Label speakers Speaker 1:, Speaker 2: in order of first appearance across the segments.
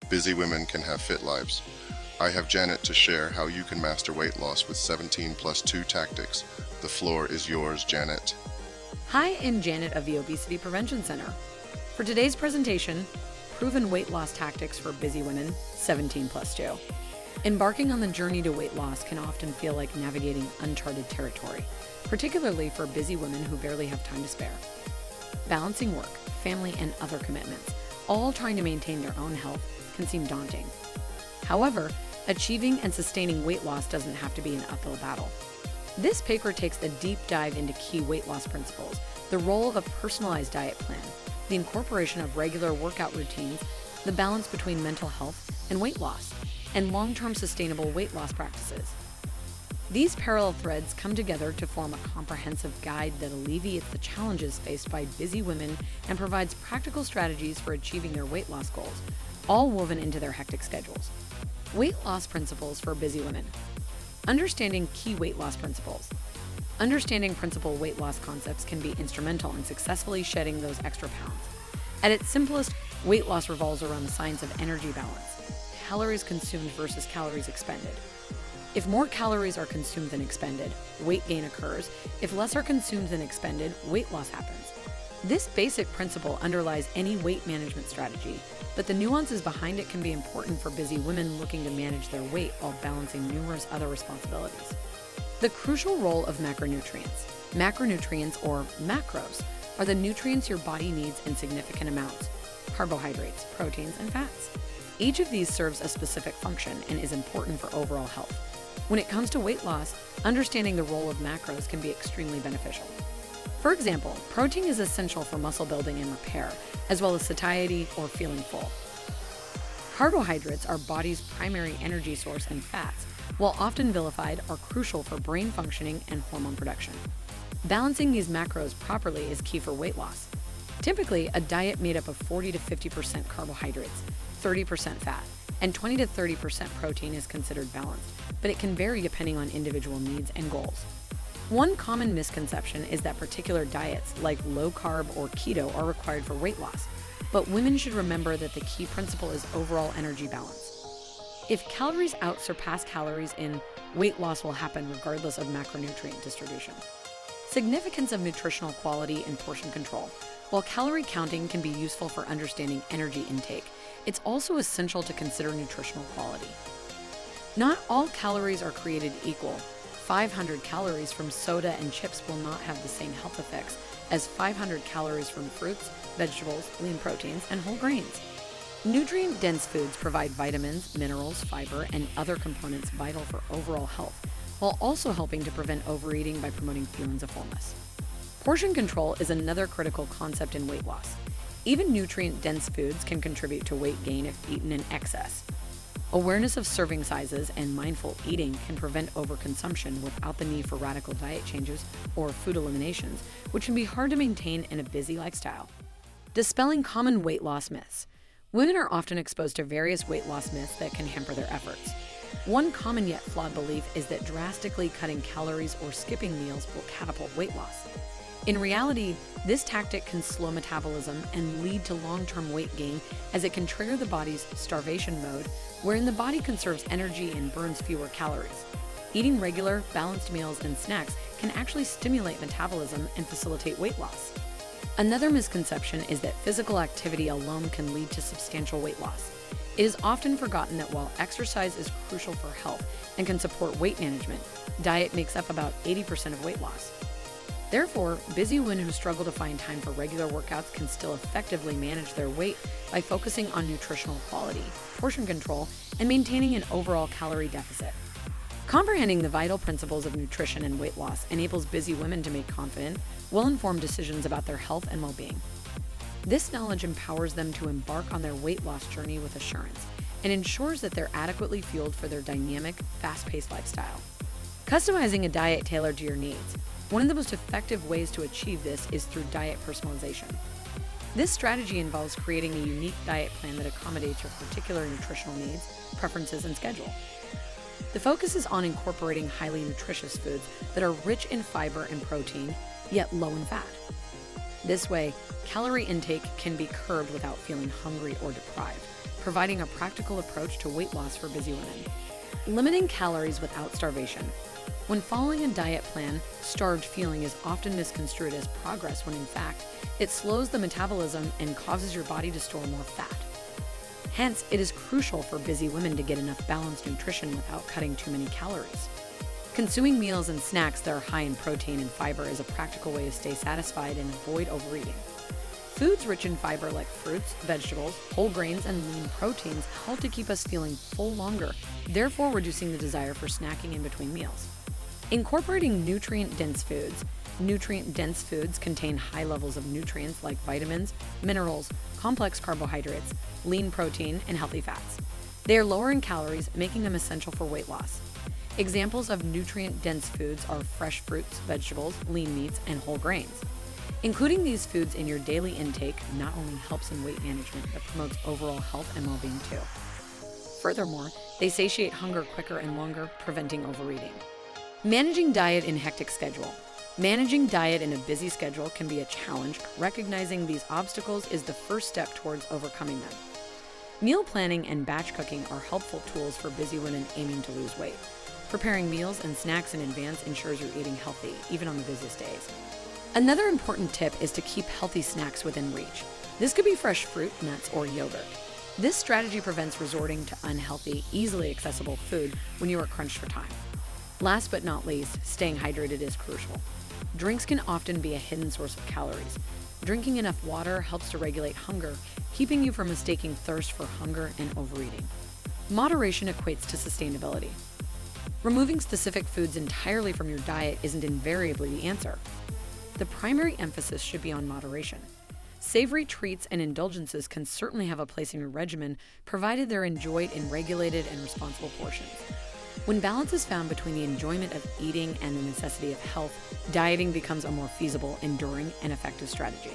Speaker 1: Busy women can have fit lives. I have Janet to share how you can master weight loss with 17 plus 2 tactics. The floor is yours, Janet.
Speaker 2: Hi, I'm Janet of the Obesity Prevention Center. For today's presentation, Proven Weight Loss Tactics for Busy Women, 17 plus 2. Embarking on the journey to weight loss can often feel like navigating uncharted territory, particularly for busy women who barely have time to spare. Balancing work, family, and other commitments, all trying to maintain their own health, can seem daunting. However, achieving and sustaining weight loss doesn't have to be an uphill battle. This paper takes a deep dive into key weight loss principles, the role of a personalized diet plan, the incorporation of regular workout routines, the balance between mental health and weight loss, and long-term sustainable weight loss practices. These parallel threads come together to form a comprehensive guide that alleviates the challenges faced by busy women and provides practical strategies for achieving their weight loss goals, all woven into their hectic schedules. Weight loss principles for busy women. Understanding key weight loss principles. Understanding principal weight loss concepts can be instrumental in successfully shedding those extra pounds. At its simplest, weight loss revolves around the science of energy balance, calories consumed versus calories expended. If more calories are consumed than expended, weight gain occurs. If less are consumed than expended, weight loss happens. This basic principle underlies any weight management strategy, but the nuances behind it can be important for busy women looking to manage their weight while balancing numerous other responsibilities. The crucial role of macronutrients. Macronutrients, or macros, are the nutrients your body needs in significant amounts: carbohydrates, proteins, and fats. Each of these serves a specific function and is important for overall health. When it comes to weight loss, understanding the role of macros can be extremely beneficial. For example, protein is essential for muscle building and repair, as well as satiety or feeling full. Carbohydrates are body's primary energy source, and fats, while often vilified, are crucial for brain functioning and hormone production. Balancing these macros properly is key for weight loss. Typically, a diet made up of 40 to 50% carbohydrates, 30% fat, and 20 to 30% protein is considered balanced, but it can vary depending on individual needs and goals. One common misconception is that particular diets, like low carb or keto, are required for weight loss, but women should remember that the key principle is overall energy balance. If calories out surpass calories in, weight loss will happen regardless of macronutrient distribution. Significance of nutritional quality and portion control. While calorie counting can be useful for understanding energy intake, it's also essential to consider nutritional quality. Not all calories are created equal. 500 calories from soda and chips will not have the same health effects as 500 calories from fruits, vegetables, lean proteins, and whole grains. Nutrient-dense foods provide vitamins, minerals, fiber, and other components vital for overall health, while also helping to prevent overeating by promoting feelings of fullness. Portion control is another critical concept in weight loss. Even nutrient-dense foods can contribute to weight gain if eaten in excess. Awareness of serving sizes and mindful eating can prevent overconsumption without the need for radical diet changes or food eliminations, which can be hard to maintain in a busy lifestyle. Dispelling common weight loss myths. Women are often exposed to various weight loss myths that can hamper their efforts. One common yet flawed belief is that drastically cutting calories or skipping meals will catapult weight loss. In reality, this tactic can slow metabolism and lead to long-term weight gain, as it can trigger the body's starvation mode, wherein the body conserves energy and burns fewer calories. Eating regular, balanced meals and snacks can actually stimulate metabolism and facilitate weight loss. Another misconception is that physical activity alone can lead to substantial weight loss. It is often forgotten that while exercise is crucial for health and can support weight management, diet makes up about 80% of weight loss. Therefore, busy women who struggle to find time for regular workouts can still effectively manage their weight by focusing on nutritional quality, portion control, and maintaining an overall calorie deficit. Comprehending the vital principles of nutrition and weight loss enables busy women to make confident, well-informed decisions about their health and well-being. This knowledge empowers them to embark on their weight loss journey with assurance and ensures that they're adequately fueled for their dynamic, fast-paced lifestyle. Customizing a diet tailored to your needs. One of the most effective ways to achieve this is through diet personalization. This strategy involves creating a unique diet plan that accommodates your particular nutritional needs, preferences, and schedule. The focus is on incorporating highly nutritious foods that are rich in fiber and protein, yet low in fat. This way, calorie intake can be curbed without feeling hungry or deprived, providing a practical approach to weight loss for busy women. Limiting calories without starvation. When following a diet plan, starved feeling is often misconstrued as progress when in fact, it slows the metabolism and causes your body to store more fat. Hence, it is crucial for busy women to get enough balanced nutrition without cutting too many calories. Consuming meals and snacks that are high in protein and fiber is a practical way to stay satisfied and avoid overeating. Foods rich in fiber like fruits, vegetables, whole grains, and lean proteins help to keep us feeling full longer, therefore reducing the desire for snacking in between meals. Incorporating nutrient-dense foods. Nutrient-dense foods contain high levels of nutrients like vitamins, minerals, complex carbohydrates, lean protein, and healthy fats. They are lower in calories, making them essential for weight loss. Examples of nutrient-dense foods are fresh fruits, vegetables, lean meats, and whole grains. Including these foods in your daily intake not only helps in weight management, but promotes overall health and well-being too. Furthermore, they satiate hunger quicker and longer, preventing overeating. Managing diet in hectic schedule. Managing diet in a busy schedule can be a challenge. Recognizing these obstacles is the first step towards overcoming them. Meal planning and batch cooking are helpful tools for busy women aiming to lose weight. Preparing meals and snacks in advance ensures you're eating healthy, even on the busiest days. Another important tip is to keep healthy snacks within reach. This could be fresh fruit, nuts, or yogurt. This strategy prevents resorting to unhealthy, easily accessible food when you are crunched for time. Last but not least, staying hydrated is crucial. Drinks can often be a hidden source of calories. Drinking enough water helps to regulate hunger, keeping you from mistaking thirst for hunger and overeating. Moderation equates to sustainability. Removing specific foods entirely from your diet isn't invariably the answer. The primary emphasis should be on moderation. Savory treats and indulgences can certainly have a place in your regimen, provided they're enjoyed in regulated and responsible portions. When balance is found between the enjoyment of eating and the necessity of health, dieting becomes a more feasible, enduring, and effective strategy.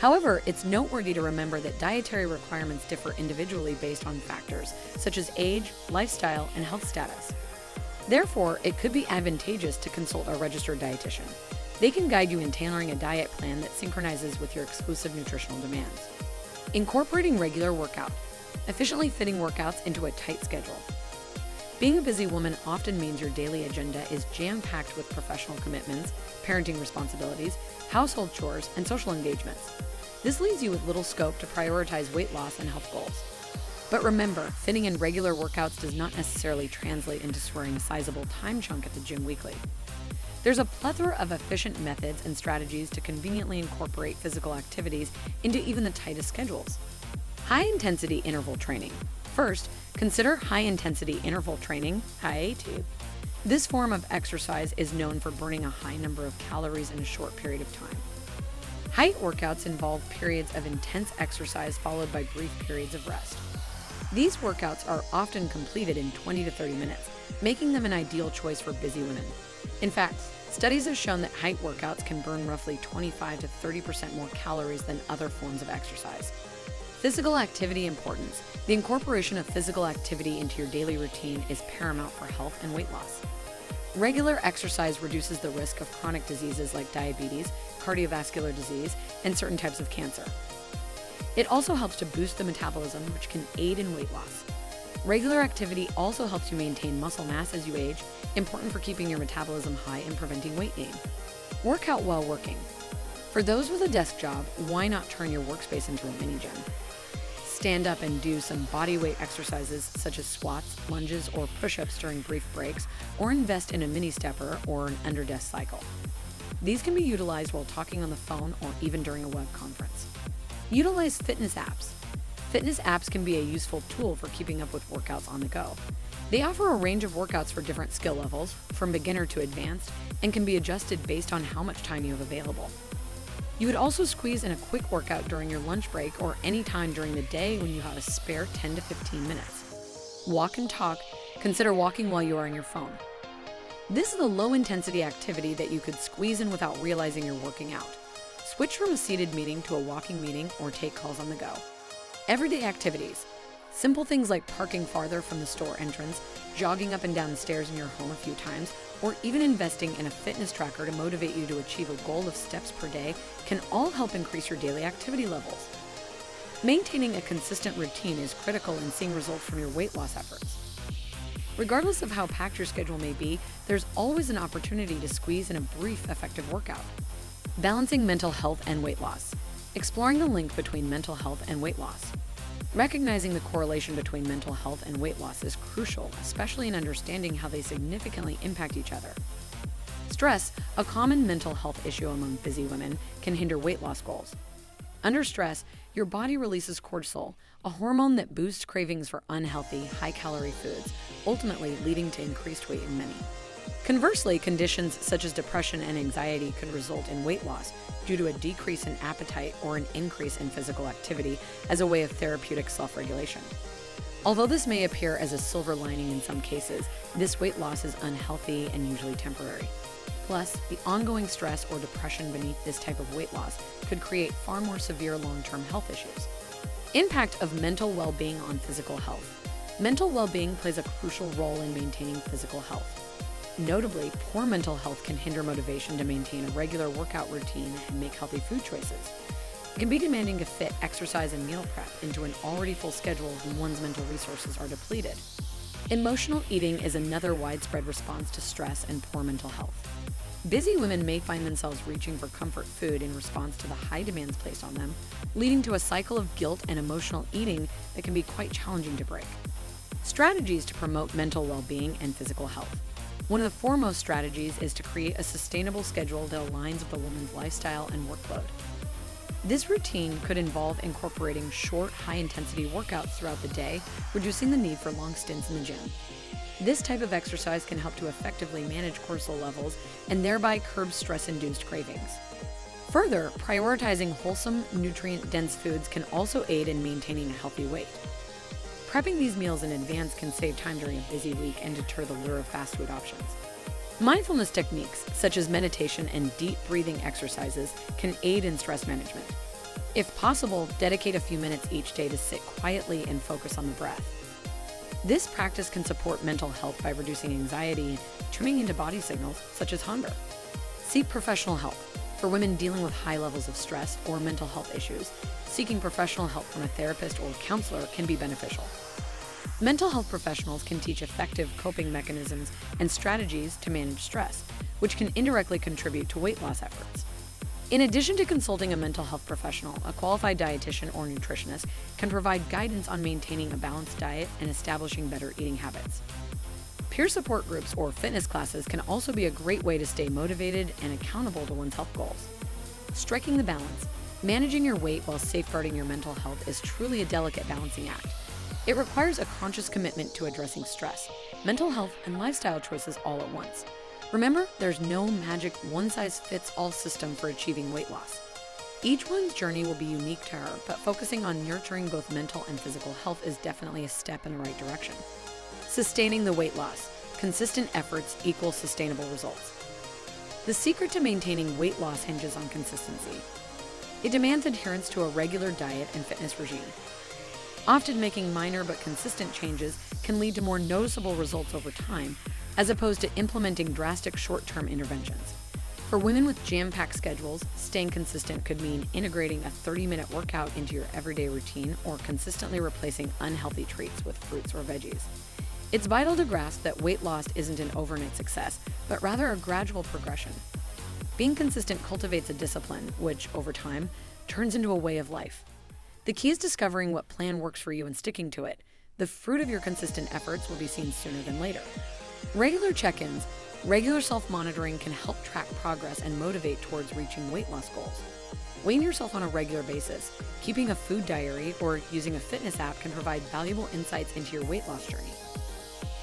Speaker 2: However, it's noteworthy to remember that dietary requirements differ individually based on factors such as age, lifestyle, and health status. Therefore, it could be advantageous to consult a registered dietitian. They can guide you in tailoring a diet plan that synchronizes with your exclusive nutritional demands. Incorporating regular workout. Efficiently fitting workouts into a tight schedule. Being a busy woman often means your daily agenda is jam-packed with professional commitments, parenting responsibilities, household chores, and social engagements. This leaves you with little scope to prioritize weight loss and health goals. But remember, fitting in regular workouts does not necessarily translate into swearing a sizable time chunk at the gym weekly. There's a plethora of efficient methods and strategies to conveniently incorporate physical activities into even the tightest schedules. High-intensity interval training. First, consider high-intensity interval training, HIIT. This form of exercise is known for burning a high number of calories in a short period of time. HIIT workouts involve periods of intense exercise followed by brief periods of rest. These workouts are often completed in 20 to 30 minutes, making them an ideal choice for busy women. In fact, studies have shown that HIIT workouts can burn roughly 25 to 30% more calories than other forms of exercise. Physical activity importance. The incorporation of physical activity into your daily routine is paramount for health and weight loss. Regular exercise reduces the risk of chronic diseases like diabetes, cardiovascular disease, and certain types of cancer. It also helps to boost the metabolism, which can aid in weight loss. Regular activity also helps you maintain muscle mass as you age, important for keeping your metabolism high and preventing weight gain. Work out while working. For those with a desk job, why not turn your workspace into a mini gym? Stand up and do some body weight exercises such as squats, lunges, or push-ups during brief breaks, or invest in a mini stepper or an under-desk cycle. These can be utilized while talking on the phone or even during a web conference. Utilize fitness apps. Fitness apps can be a useful tool for keeping up with workouts on the go. They offer a range of workouts for different skill levels, from beginner to advanced, and can be adjusted based on how much time you have available. You would also squeeze in a quick workout during your lunch break or any time during the day when you have a spare 10 to 15 minutes. Walk and talk. Consider walking while you are on your phone. This is a low-intensity activity that you could squeeze in without realizing you're working out. Switch from a seated meeting to a walking meeting or take calls on the go. Everyday activities. Simple things like parking farther from the store entrance, jogging up and down the stairs in your home a few times, or even investing in a fitness tracker to motivate you to achieve a goal of steps per day can all help increase your daily activity levels. Maintaining a consistent routine is critical in seeing results from your weight loss efforts. Regardless of how packed your schedule may be, there's always an opportunity to squeeze in a brief, effective workout. Balancing mental health and weight loss. Exploring the link between mental health and weight loss. Recognizing the correlation between mental health and weight loss is crucial, especially in understanding how they significantly impact each other. Stress, a common mental health issue among busy women, can hinder weight loss goals. Under stress, your body releases cortisol, a hormone that boosts cravings for unhealthy, high-calorie foods, ultimately leading to increased weight in many. Conversely, conditions such as depression and anxiety could result in weight loss due to a decrease in appetite or an increase in physical activity as a way of therapeutic self-regulation. Although this may appear as a silver lining in some cases, this weight loss is unhealthy and usually temporary. Plus, the ongoing stress or depression beneath this type of weight loss could create far more severe long-term health issues. Impact of mental well-being on physical health. Mental well-being plays a crucial role in maintaining physical health. Notably, poor mental health can hinder motivation to maintain a regular workout routine and make healthy food choices. It can be demanding to fit exercise and meal prep into an already full schedule when one's mental resources are depleted. Emotional eating is another widespread response to stress and poor mental health. Busy women may find themselves reaching for comfort food in response to the high demands placed on them, leading to a cycle of guilt and emotional eating that can be quite challenging to break. Strategies to promote mental well-being and physical health. One of the foremost strategies is to create a sustainable schedule that aligns with a woman's lifestyle and workload. This routine could involve incorporating short, high-intensity workouts throughout the day, reducing the need for long stints in the gym. This type of exercise can help to effectively manage cortisol levels and thereby curb stress-induced cravings. Further, prioritizing wholesome, nutrient-dense foods can also aid in maintaining a healthy weight. Prepping these meals in advance can save time during a busy week and deter the lure of fast food options. Mindfulness techniques, such as meditation and deep breathing exercises, can aid in stress management. If possible, dedicate a few minutes each day to sit quietly and focus on the breath. This practice can support mental health by reducing anxiety and tuning into body signals, such as hunger. Seek professional help. For women dealing with high levels of stress or mental health issues, seeking professional help from a therapist or counselor can be beneficial. Mental health professionals can teach effective coping mechanisms and strategies to manage stress, which can indirectly contribute to weight loss efforts. In addition to consulting a mental health professional, a qualified dietitian or nutritionist can provide guidance on maintaining a balanced diet and establishing better eating habits. Peer support groups or fitness classes can also be a great way to stay motivated and accountable to one's health goals. Striking the balance. Managing your weight while safeguarding your mental health is truly a delicate balancing act. It requires a conscious commitment to addressing stress, mental health, and lifestyle choices all at once. Remember, there's no magic one-size-fits-all system for achieving weight loss. Each one's journey will be unique to her, but focusing on nurturing both mental and physical health is definitely a step in the right direction. Sustaining the weight loss. Consistent efforts equal sustainable results. The secret to maintaining weight loss hinges on consistency. It demands adherence to a regular diet and fitness regime. Often making minor but consistent changes can lead to more noticeable results over time, as opposed to implementing drastic short-term interventions. For women with jam-packed schedules, staying consistent could mean integrating a 30-minute workout into your everyday routine or consistently replacing unhealthy treats with fruits or veggies. It's vital to grasp that weight loss isn't an overnight success, but rather a gradual progression. Being consistent cultivates a discipline, which, over time, turns into a way of life. The key is discovering what plan works for you and sticking to it. The fruit of your consistent efforts will be seen sooner than later. Regular check-ins, regular self-monitoring can help track progress and motivate towards reaching weight loss goals. Weighing yourself on a regular basis, keeping a food diary, or using a fitness app can provide valuable insights into your weight loss journey.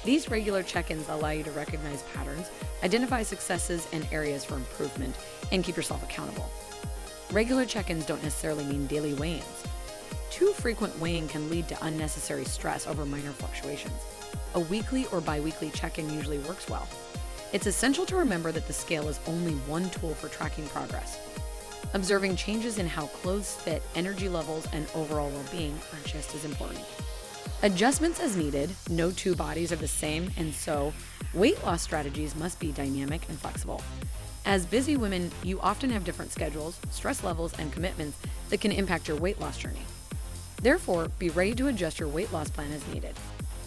Speaker 2: These regular check-ins allow you to recognize patterns, identify successes and areas for improvement, and keep yourself accountable. Regular check-ins don't necessarily mean daily weigh-ins. Too frequent weighing can lead to unnecessary stress over minor fluctuations. A weekly or bi-weekly check-in usually works well. It's essential to remember that the scale is only one tool for tracking progress. Observing changes in how clothes fit, energy levels, and overall well-being are just as important. Adjustments as needed, no two bodies are the same, and so weight loss strategies must be dynamic and flexible. As busy women, you often have different schedules, stress levels, and commitments that can impact your weight loss journey. Therefore, be ready to adjust your weight loss plan as needed.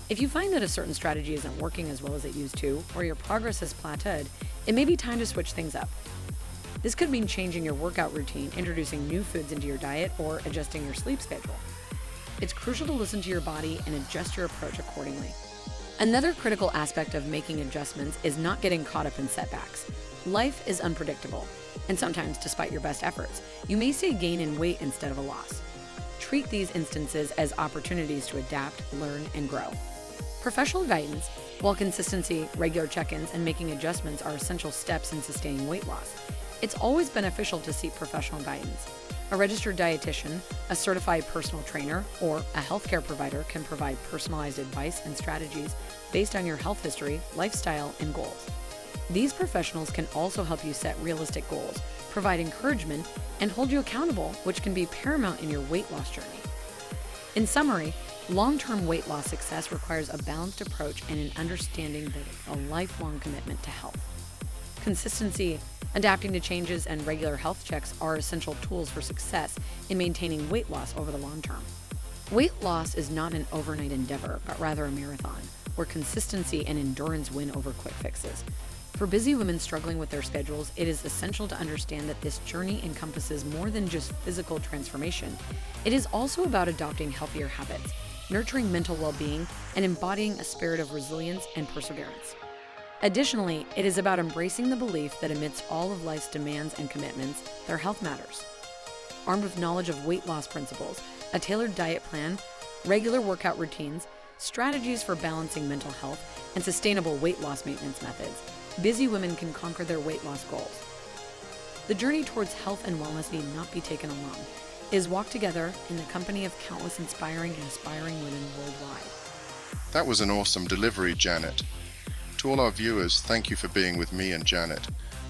Speaker 2: If you find that a certain strategy isn't working as well as it used to, or your progress has plateaued, it may be time to switch things up. This could mean changing your workout routine, introducing new foods into your diet, or adjusting your sleep schedule. It's crucial to listen to your body and adjust your approach accordingly. Another critical aspect of making adjustments is not getting caught up in setbacks. Life is unpredictable, and sometimes, despite your best efforts, you may see a gain in weight instead of a loss. Treat these instances as opportunities to adapt, learn, and grow. Professional guidance, while consistency, regular check-ins, and making adjustments are essential steps in sustaining weight loss, it's always beneficial to seek professional guidance. A registered dietitian, a certified personal trainer, or a healthcare provider can provide personalized advice and strategies based on your health history, lifestyle, and goals. These professionals can also help you set realistic goals, provide encouragement, and hold you accountable, which can be paramount in your weight loss journey. In summary, long-term weight loss success requires a balanced approach and an understanding that it's a lifelong commitment to health. Consistency, adapting to changes, and regular health checks are essential tools for success in maintaining weight loss over the long term. Weight loss is not an overnight endeavor, but rather a marathon, where consistency and endurance win over quick fixes. For busy women struggling with their schedules, it is essential to understand that this journey encompasses more than just physical transformation. It is also about adopting healthier habits, nurturing mental well-being, and embodying a spirit of resilience and perseverance. Additionally, it is about embracing the belief that amidst all of life's demands and commitments, their health matters. Armed with knowledge of weight loss principles, a tailored diet plan, regular workout routines, strategies for balancing mental health, and sustainable weight loss maintenance methods, busy women can conquer their weight loss goals. The journey towards health and wellness need not be taken alone. It is walked together in the company of countless inspiring and aspiring women worldwide.
Speaker 1: That was an awesome delivery, Janet. To all our viewers, thank you for being with me and Janet.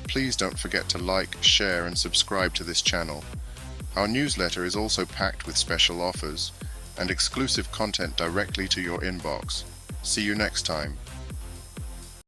Speaker 1: Please don't forget to like, share, and subscribe to this channel. Our newsletter is also packed with special offers and exclusive content directly to your inbox. See you next time.